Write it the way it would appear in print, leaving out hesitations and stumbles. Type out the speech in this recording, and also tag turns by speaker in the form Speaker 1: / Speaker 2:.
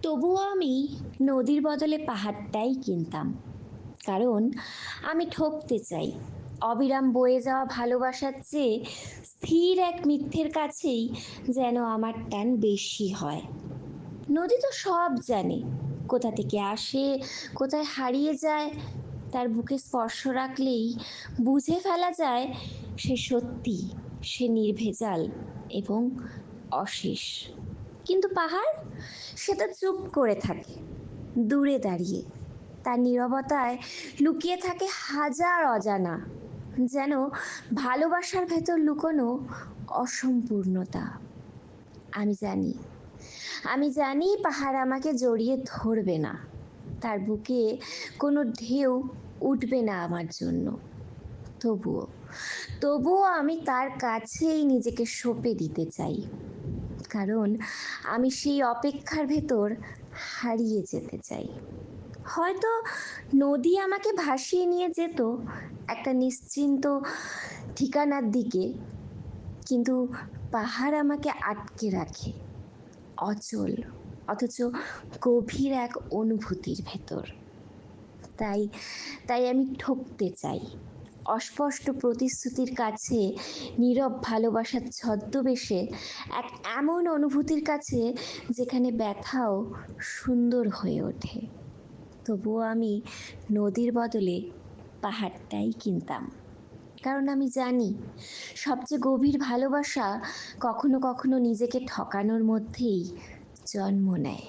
Speaker 1: তবুও আমি নদীর বদলে পাহাড়টাই কিনতাম, কারণ আমি ঠকতে চাই। অবিরাম বয়ে যাওয়া ভালোবাসার চেয়ে স্থির এক মিথ্যের কাছেই যেন আমার টান বেশি হয়। নদী তো সব জানে, কোথা থেকে আসে, কোথায় হারিয়ে যায়। তার বুকে স্পর্শ রাখলেই বুঝে ফেলা যায় সে সত্যি, সে নির্ভেজাল এবং অশেষ। কিন্তু পাহাড়, সেটা চুপ করে থাকে, দূরে দাঁড়িয়ে। তার নীরবতায় লুকিয়ে থাকে হাজার অজানা, যেন ভালোবাসার ভেতর লুকোনো অসম্পূর্ণতা। আমি জানি, আমি জানি পাহাড় আমাকে জড়িয়ে ধরবে না, তার বুকে কোনো ঢেউ উঠবে না আমার জন্য। তবুও তবুও আমি তার কাছেই নিজেকে সঁপে দিতে চাই, কারণ আমি সেই অপেক্ষার ভেতর হারিয়ে যেতে চাই। হয়তো নদী আমাকে ভাসিয়ে নিয়ে যেত একটা নিশ্চিন্ত ঠিকানার দিকে, কিন্তু পাহাড় আমাকে আটকে রাখে অচল, অথচ গভীর এক অনুভূতির ভেতর। তাই তাই আমি ঠকতে চাই, অস্পষ্ট প্রতিশ্রুতির কাছে নীরব ভালোবাসার ছদ্মবেশে, এক এমন অনুভূতির কাছে যেখানে ব্যথাও সুন্দর হয়ে ওঠে। তবুও আমি নদীর বদলে পাহাড়টাই কিনতাম, কারণ আমি জানি সবচেয়ে গভীর ভালোবাসা কখনো কখনো নিজেকে ঠকানোর মধ্যেই জন্ম নেয়।